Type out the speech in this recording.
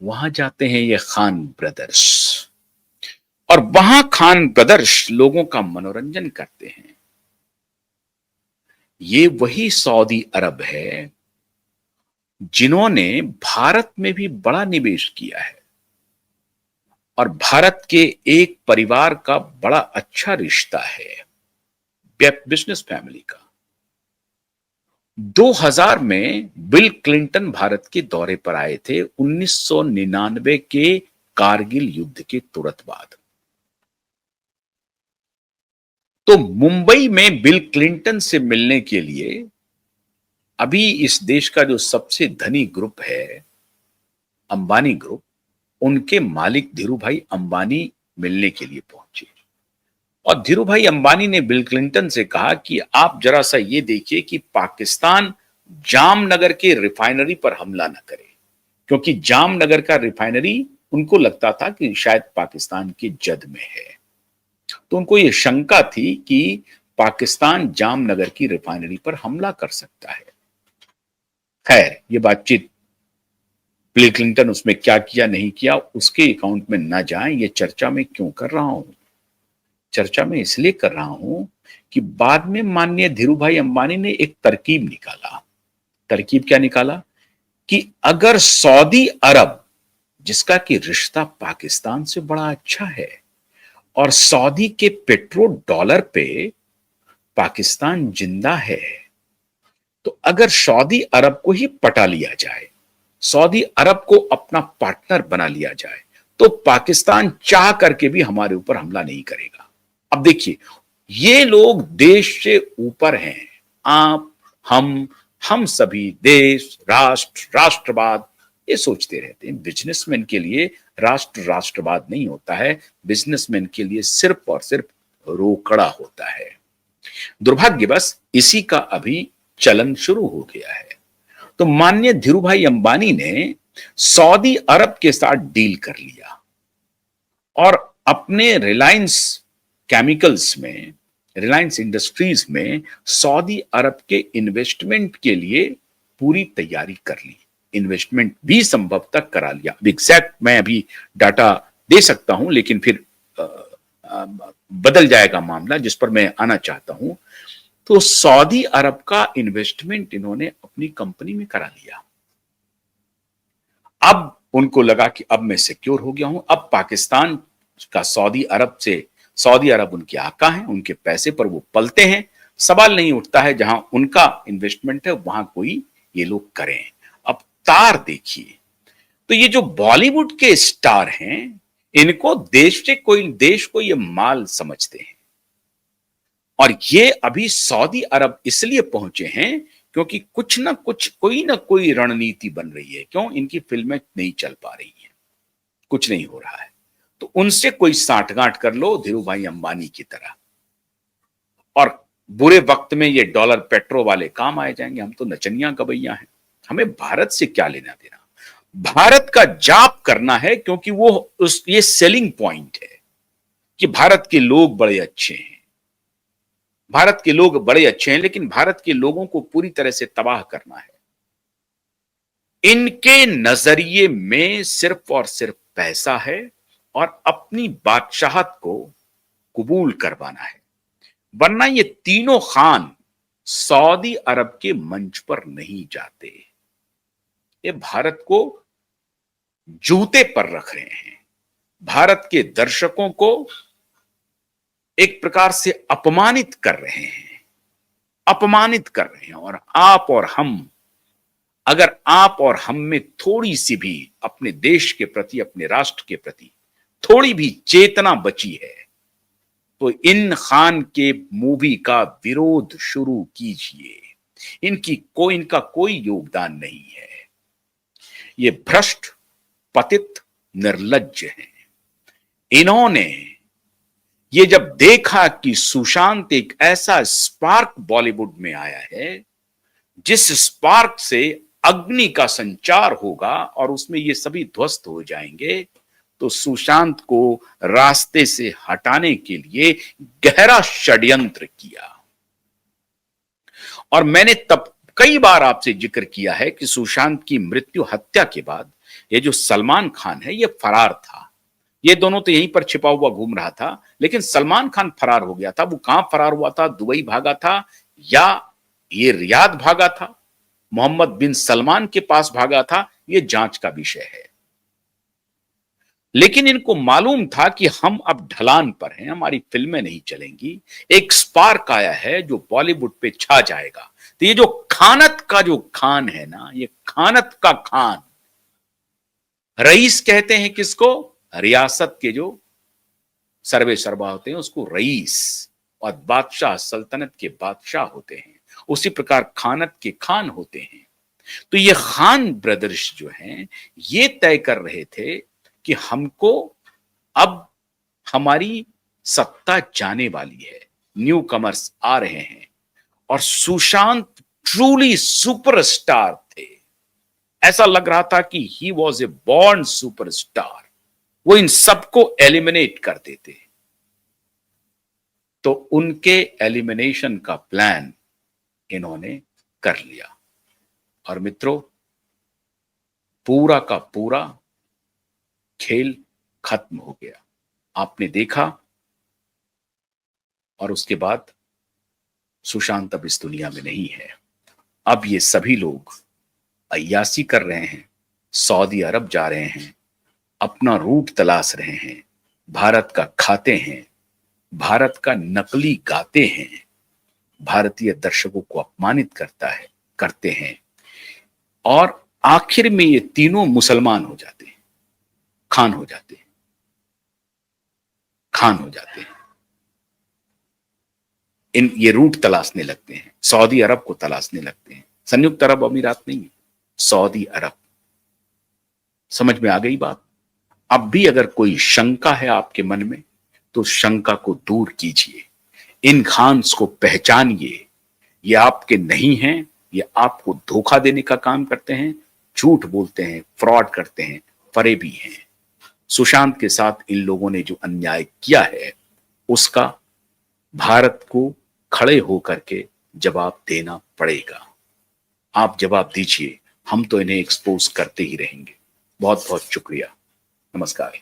वहां जाते हैं ये खान ब्रदर्स और वहां खान ब्रदर्स लोगों का मनोरंजन करते हैं। ये वही सऊदी अरब है जिन्होंने भारत में भी बड़ा निवेश किया है और भारत के एक परिवार का बड़ा अच्छा रिश्ता है, बिजनेस फैमिली का। 2000 में बिल क्लिंटन भारत के दौरे पर आए थे 1999 के कारगिल युद्ध के तुरंत बाद। तो मुंबई में बिल क्लिंटन से मिलने के लिए अभी इस देश का जो सबसे धनी ग्रुप है, अंबानी ग्रुप, उनके मालिक धीरूभाई अंबानी मिलने के लिए पहुंचे और धीरूभाई अंबानी ने बिल क्लिंटन से कहा कि आप जरा सा ये देखिए कि पाकिस्तान जामनगर के रिफाइनरी पर हमला न करे, क्योंकि जामनगर का रिफाइनरी उनको लगता था कि शायद पाकिस्तान की जद में है। तो उनको ये शंका थी कि पाकिस्तान जामनगर की रिफाइनरी पर हमला कर सकता है। खैर, ये बातचीत बिल क्लिंटन उसमें क्या किया नहीं किया उसके अकाउंट में ना जाए, ये चर्चा में क्यों कर रहा हूं? चर्चा में इसलिए कर रहा हूं कि बाद में माननीय धीरूभाई अंबानी ने एक तरकीब निकाला। तरकीब क्या निकाला कि अगर सऊदी अरब, जिसका कि रिश्ता पाकिस्तान से बड़ा अच्छा है और सऊदी के पेट्रो डॉलर पे पाकिस्तान जिंदा है, तो अगर सऊदी अरब को ही पटा लिया जाए, सऊदी अरब को अपना पार्टनर बना लिया जाए, तो पाकिस्तान चाह करके भी हमारे ऊपर हमला नहीं करेगा। अब देखिए, ये लोग देश से ऊपर हैं। आप, हम सभी देश, राष्ट्र, राष्ट्रवाद ये सोचते रहते हैं। बिजनेसमैन के लिए राष्ट्र राष्ट्रवाद नहीं होता है, बिजनेसमैन के लिए सिर्फ और सिर्फ रोकड़ा होता है। दुर्भाग्यवश इसी का अभी चलन शुरू हो गया है। तो माननीय धीरूभाई अंबानी ने सऊदी अरब के साथ डील कर लिया और अपने रिलायंस केमिकल्स में, रिलायंस इंडस्ट्रीज में सऊदी अरब के इन्वेस्टमेंट के लिए पूरी तैयारी कर ली। इन्वेस्टमेंट भी संभवतः करा लिया। एग्जैक्ट मैं अभी डाटा दे सकता हूं, लेकिन फिर बदल जाएगा मामला जिस पर मैं आना चाहता हूं। तो सऊदी अरब का इन्वेस्टमेंट इन्होंने अपनी कंपनी में करा लिया। अब उनको लगा कि अब मैं सिक्योर हो गया हूं, अब पाकिस्तान का सऊदी अरब उनके आका हैं, उनके पैसे पर वो पलते हैं। सवाल नहीं उठता है जहां उनका इन्वेस्टमेंट है वहां कोई ये लोग करें। अब तार देखिए, तो ये जो बॉलीवुड के स्टार हैं, इनको देश को ये माल समझते हैं और ये अभी सऊदी अरब इसलिए पहुंचे हैं क्योंकि कुछ ना कुछ, कोई ना कोई रणनीति बन रही है। क्यों? इनकी फिल्में नहीं चल पा रही हैं, कुछ नहीं हो रहा है, तो उनसे कोई साठगांठ कर लो धीरूभाई अंबानी की तरह, और बुरे वक्त में ये डॉलर पेट्रो वाले काम आए जाएंगे। हम तो नचनिया गवैया हैं, हमें भारत से क्या लेना देना। भारत का जाप करना है क्योंकि ये सेलिंग पॉइंट है कि भारत के लोग बड़े अच्छे हैं, भारत के लोग बड़े अच्छे हैं, लेकिन भारत के लोगों को पूरी तरह से तबाह करना है। इनके नजरिए में सिर्फ और सिर्फ पैसा है और अपनी बादशाहत को कबूल करवाना है, वरना ये तीनों खान सऊदी अरब के मंच पर नहीं जाते। ये भारत को जूते पर रख रहे हैं, भारत के दर्शकों को एक प्रकार से अपमानित कर रहे हैं, अपमानित कर रहे हैं। और आप और हम, अगर आप और हम में थोड़ी सी भी अपने देश के प्रति, अपने राष्ट्र के प्रति थोड़ी भी चेतना बची है, तो इन खान के मूवी का विरोध शुरू कीजिए। इनका कोई योगदान नहीं है। ये भ्रष्ट, पतित, निर्लज्ज हैं। इन्होंने ये जब देखा कि सुशांत एक ऐसा स्पार्क बॉलीवुड में आया है जिस स्पार्क से अग्नि का संचार होगा और उसमें ये सभी ध्वस्त हो जाएंगे, तो सुशांत को रास्ते से हटाने के लिए गहरा षड्यंत्र किया। और मैंने तब कई बार आपसे जिक्र किया है कि सुशांत की मृत्यु, हत्या के बाद ये जो सलमान खान है ये फरार था। ये दोनों तो यहीं पर छिपा हुआ घूम रहा था, लेकिन सलमान खान फरार हो गया था। वो कहां फरार हुआ था? दुबई भागा था या ये रियाद भागा था, मोहम्मद बिन सलमान के पास भागा था, ये जांच का विषय है। लेकिन इनको मालूम था कि हम अब ढलान पर हैं, हमारी फिल्में नहीं चलेंगी। एक स्पार्क आया है जो बॉलीवुड पे छा जाएगा। तो ये जो खानत का जो खान है ना, ये खानत का खान, रईस कहते हैं किसको? रियासत के जो सर्वे सर्वा होते हैं उसको रईस, और बादशाह सल्तनत के बादशाह होते हैं। उसी प्रकार खानत के खान होते हैं। तो ये खान ब्रदर्स जो हैं ये तय कर रहे थे कि हमको अब हमारी सत्ता जाने वाली है, न्यू कमर्स आ रहे हैं। और सुशांत ट्रूली सुपरस्टार थे। ऐसा लग रहा था कि he was a born superstar. वो इन सबको एलिमिनेट कर देते। तो उनके एलिमिनेशन का प्लान इन्होंने कर लिया। और मित्रों, पूरा का पूरा खेल खत्म हो गया। आपने देखा, और उसके बाद सुशांत अब इस दुनिया में नहीं है। अब ये सभी लोग अय्यासी कर रहे हैं, सऊदी अरब जा रहे हैं, अपना रूट तलाश रहे हैं, भारत का खाते हैं, भारत का नकली गाते हैं, भारतीय दर्शकों को अपमानित करते हैं, और आखिर में ये तीनों मुसलमान हो जाते हैं, खान हो जाते हैं, खान हो जाते हैं। ये रूट तलाशने लगते हैं, सऊदी अरब को तलाशने लगते हैं। संयुक्त अरब अमीरात नहीं, सऊदी अरब। समझ में आ गई बात? अब भी अगर कोई शंका है आपके मन में तो शंका को दूर कीजिए। इन खान्स को पहचानिए। ये आपके नहीं हैं, ये आपको धोखा देने का काम करते हैं, झूठ बोलते हैं, फ्रॉड करते हैं, फरेबी हैं। सुशांत के साथ इन लोगों ने जो अन्याय किया है उसका भारत को खड़े होकर के जवाब देना पड़ेगा। आप जवाब दीजिए, हम तो इन्हें एक्सपोज करते ही रहेंगे। बहुत बहुत शुक्रिया। नमस्कार।